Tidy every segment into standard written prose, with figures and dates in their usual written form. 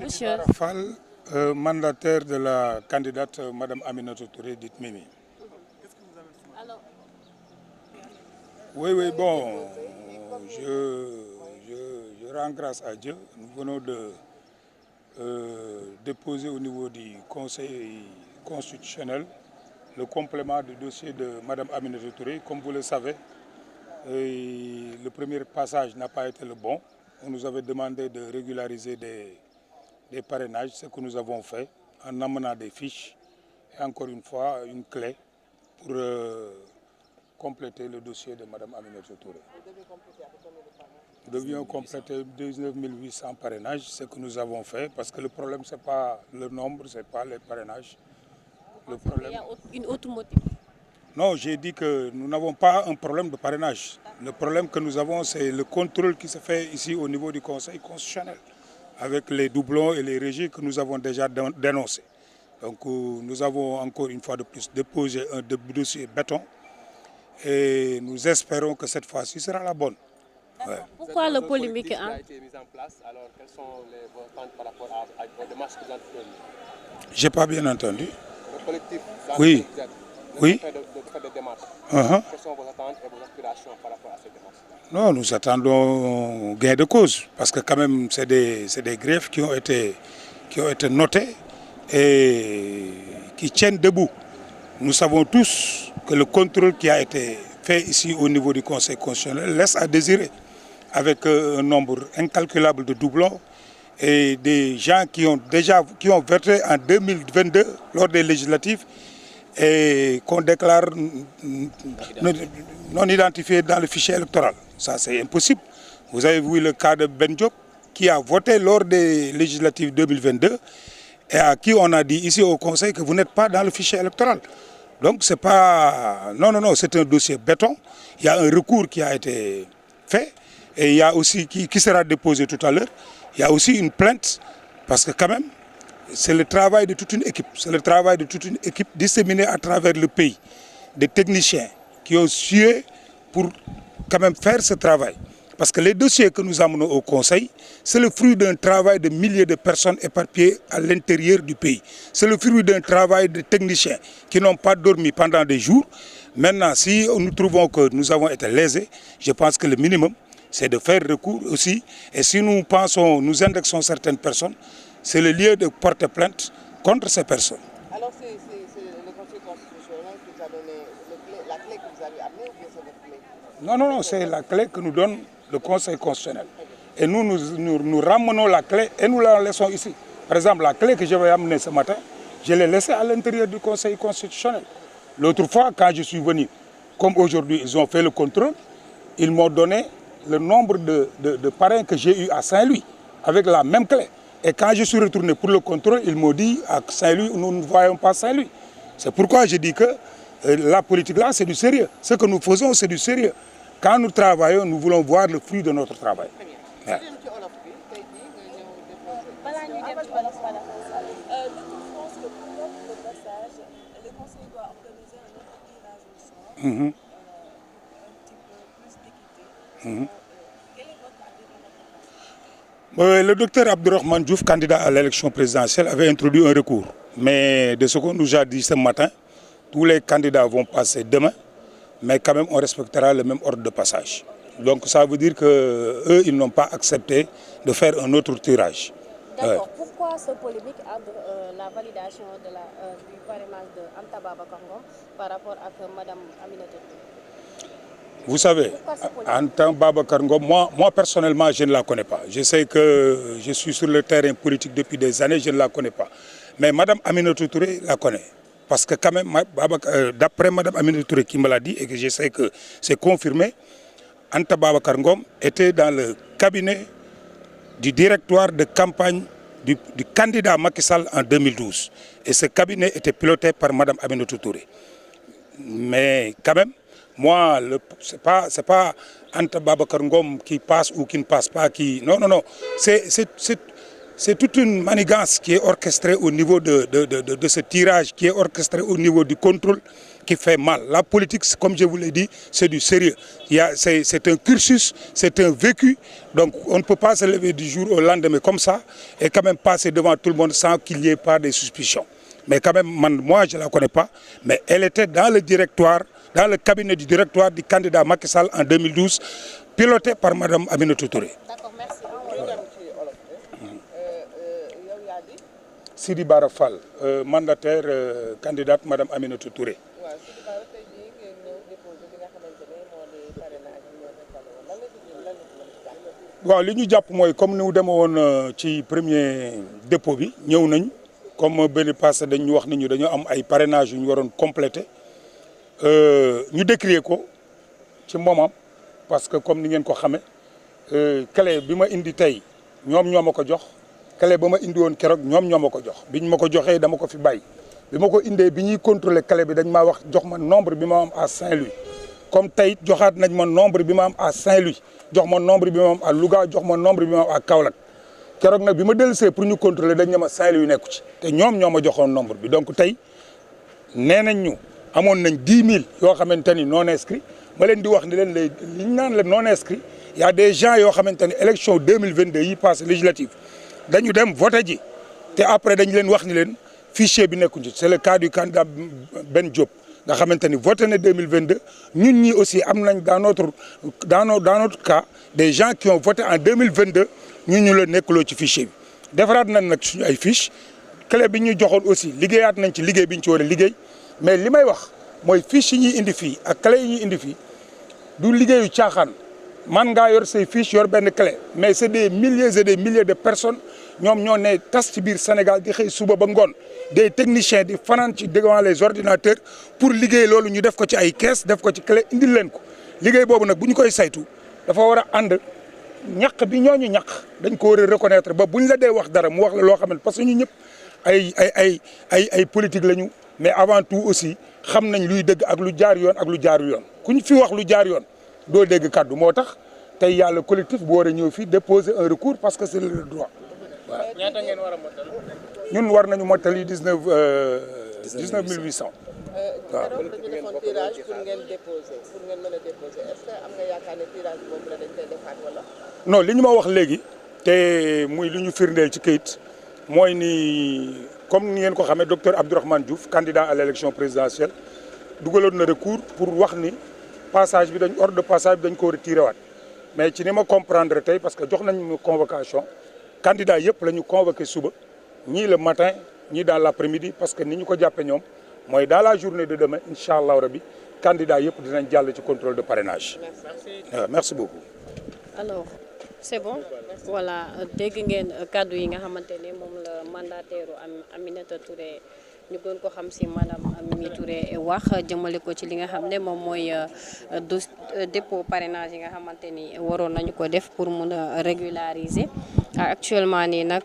Monsieur Fall, mandataire de la candidate Madame Aminata Touré, dite Mimi. Oui, bon, je rends grâce à Dieu. Nous venons de déposer au niveau du Conseil constitutionnel le complément du dossier de Madame Aminata Touré. Comme vous le savez, le premier passage n'a pas été le bon. On nous avait demandé de régulariser des parrainages, ce que nous avons fait en amenant des fiches et encore une fois une clé pour compléter le dossier de Mme Aminata Touré. Nous devions compléter 19 800 parrainages, ce que nous avons fait, parce que le problème, ce n'est pas le nombre, ce n'est pas les parrainages. Le problème... Il y a une autre motif. Non, j'ai dit que nous n'avons pas un problème de parrainage. Le problème que nous avons, c'est le contrôle qui se fait ici au niveau du Conseil constitutionnel, avec les doublons et les régies que nous avons déjà dénoncés. Donc nous avons encore une fois de plus déposé un dossier béton et nous espérons que cette fois-ci sera la bonne. Ouais. Pourquoi le polémique a été mise en place? Alors, quelles sont vos attentes par rapport aux démarches que vous avez faites? Je n'ai pas bien entendu. Le collectif, oui. Oui. De faire des démarches. Quelles sont vos attentes et vos aspirations par rapport à ces démarches? Non, nous attendons gain de cause, parce que quand même, c'est des greffes qui ont été notés et qui tiennent debout. Nous savons tous que le contrôle qui a été fait ici au niveau du Conseil constitutionnel laisse à désirer, avec un nombre incalculable de doublons et des gens qui ont voté en 2022 lors des législatives et qu'on déclare non identifiés dans le fichier électoral. Ça, c'est impossible. Vous avez vu le cas de Ben Diop qui a voté lors des législatives 2022 et à qui on a dit ici au Conseil que vous n'êtes pas dans le fichier électoral. Donc c'est pas... Non, c'est un dossier béton. Il y a un recours qui a été fait et il y a aussi, qui sera déposé tout à l'heure, il y a aussi une plainte parce que quand même, c'est le travail de toute une équipe. C'est le travail de toute une équipe disséminée à travers le pays. Des techniciens qui ont sué pour quand même faire ce travail. Parce que les dossiers que nous amenons au Conseil, c'est le fruit d'un travail de milliers de personnes éparpillées à l'intérieur du pays. C'est le fruit d'un travail de techniciens qui n'ont pas dormi pendant des jours. Maintenant, si nous trouvons que nous avons été lésés, je pense que le minimum, c'est de faire recours aussi. Et si nous pensons, nous indexons certaines personnes, c'est le lieu de porter plainte contre ces personnes. Alors c'est le Conseil constitutionnel qui vous a donné la clé que vous avez amenée ou bien c'est votre clé? Non, c'est la clé que nous donne le Conseil constitutionnel. Et nous ramenons la clé et nous la laissons ici. Par exemple, la clé que je vais amener ce matin, je l'ai laissée à l'intérieur du Conseil constitutionnel. L'autre fois, quand je suis venu, comme aujourd'hui, ils ont fait le contrôle, ils m'ont donné le nombre de parrains que j'ai eu à Saint-Louis, avec la même clé. Et quand je suis retourné pour le contrôle, ils m'ont dit à Saint-Louis, nous ne voyons pas Saint-Louis. C'est pourquoi je dis que la politique là, c'est du sérieux. Ce que nous faisons, c'est du sérieux. Quand nous travaillons, nous voulons voir le fruit de notre travail. Ouais. Le docteur Abdourahmane Diouf, candidat à l'élection présidentielle, avait introduit un recours. Mais de ce qu'on nous a dit ce matin, tous les candidats vont passer demain, mais quand même on respectera le même ordre de passage. Donc ça veut dire qu'eux, ils n'ont pas accepté de faire un autre tirage. D'accord. Pourquoi ce polémique entre la validation du parrainage de Anta Babacar Ngom par rapport à Mme Aminata Touré? Vous savez, Anta Babacar Ngom, moi personnellement, je ne la connais pas. Je sais que je suis sur le terrain politique depuis des années, je ne la connais pas. Mais Mme Aminata Touré la connaît. Parce que quand même, d'après Mme Aminata Touré qui me l'a dit, et que je sais que c'est confirmé, Anta Babacar Ngom était dans le cabinet du directoire de campagne du candidat Macky Sall en 2012. Et ce cabinet était piloté par Mme Aminata Touré. Mais quand même, moi, ce n'est pas Anta Babacar Ngom qui passe ou qui ne passe pas. Non. C'est toute une manigance qui est orchestrée au niveau de ce tirage, qui est orchestrée au niveau du contrôle qui fait mal. La politique, comme je vous l'ai dit, c'est du sérieux. C'est un cursus, c'est un vécu. Donc on ne peut pas se lever du jour au lendemain comme ça et quand même passer devant tout le monde sans qu'il n'y ait pas de suspicions. Mais quand même, moi je ne la connais pas, mais elle était dans le directoire, dans le cabinet du directoire du candidat Macky Sall en 2012, piloté par Mme Aminata Touré. D'accord, merci. Sidi Bara Fall, mandataire candidate Mme Aminata Touré. waaw li ñu jàpp mooy comme ni mu demee woon ci premier dépôt bi ñëw nañ comme benn passé dañ ñu wax ni ñu dañoo am ay parrainage yu ñu waroon complété ñu décrier ko ci momam parce que comme ni ngeen ko xamee clé bi ma indi tey ñoom ñoo ma ko jox clé ba ma indi woon keroog ñoom ñoo ma ko jox biñ ma ko joxee dama ko fi bàyyi bi ma ko indee bi ñuy contrôler clé bi dañ maa wax jox ma nombre bi ma am à Saint-Louis comme tey joxaat nañ ma nombre bi ma am à Saint-Louis jox ma nombre bi ma am à Louga jox ma nombre bi ma am à Kaolack keroog nag bi ma dellusee pour ñu contrôler dañ ne ma Saint-Louis nekku ci te ñoom ñoo ma joxoon nombre bi donc tey nee nañ ñu amoon nañ 10 000 yoo xamante ni non inscrits ma leen di wax ni leen li ñu naan la non inscrits y a des gens yoo xamante ni élection 2022 yi passé législative dañu dem voté ji te après dañu leen wax ni leen fichier bi nekkuñ ci c'est le cas du candidat Ben Diop nga xamante ni voté na 2022 ñun ñi aussi am nañ dans notre cas des gens qui ont voté en 2022 ñu la nekkuloo ci fichier bi defaraat nañ nag suñu ay fiche clé bi ñu joxoon aussi liggéeyaat nañ ci liggéey bi ñu ci war a liggéey mais li may wax mooy fiche yi ñuy indi fii ak clé yi ñuy indi fii du liggéeyu caaxaan man ngaa yor say fiche yor benn clé mais c'est des milliers et des milliers de personnes ñoom ñoo ne tas ci biir Sénégal di xëy suba ba ngoon des techniciens di fanaan ci devant les ordinateurs pour liggéey loolu ñu def ko ci ay caisse def ko ci clé indil leen ko liggéey boobu nag bu ñu koy saytu dafa war a ànd ñaq bi ñooñu ñaq dañ ko war a reconnaître ba buñ la dee wax dara mu wax la loo xam ne parce que ñu ñëpp ay politique lañu mais avant tout aussi xam nañ luy dëgg ak lu jaar yoon ak lu jaaru yoon ku ñu fi wax lu jaar yoon doo dégg kàddu moo tax tey yàlla collectif bu war a ñëw fii déposer un recours parce que c'est le droit waaw. ñaata ngeen war a motal. ñun war nañu motali 19 800. waaw keroog dañu defoon tirage pour ngeen déposer pour ngeen mën a déposer est-ce que am nga yaakaar ne tirage boobu la dañ koy defaat wala. non li ñu ma wax léegi te muy lu ñu firndeel ci kayit mooy ni comme ni ngeen ko xamee docteur Abdourahmane Diouf candidat à l'élection présidentielle dugaloon na recours pour wax ni passage bi dañ ordre de passage bi dañ ko retiré waat mais ci ni ma comprendre tey parce que jox nañu convocation candidat yëpp la ñu convoqué suba ñii le matin ñii dans l'après-midi parce que ni ñu ko jàppee ñoom mooy dans la journée de demain incha allah rabi candidat yëpp dinañ jàll ci contrôle de parrainage. Merci beaucoup. Alors c'est bon voilà dégg ngeen kàddu yi nga xamante ne moom la mandataire Aminata Touré ñu gën ko xam ci madame Mimi Touré wax jëmale ko ci li nga xam ne moom mooy dépôt parrainage yi nga xamante ni waroon nañu ko def pour mun a régulariser actuellement nii nag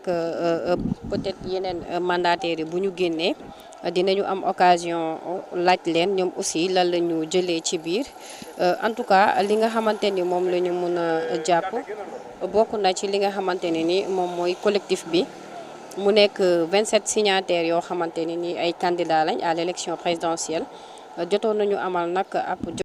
peut-être yeneen mandataires yi bu ñu génnee dinañu am occasion laaj leen ñoom aussi lan la ñu jëlee ci biir en tout cas li nga xamante ni moom la ñu mun a jàpp bokk na ci li nga xamante ne ni moom mooy collectif bi mu nekk 27 signataires yoo xamante ne ni ay candidats lañ à l'élection présidentielle jotoon nañu amal nag ab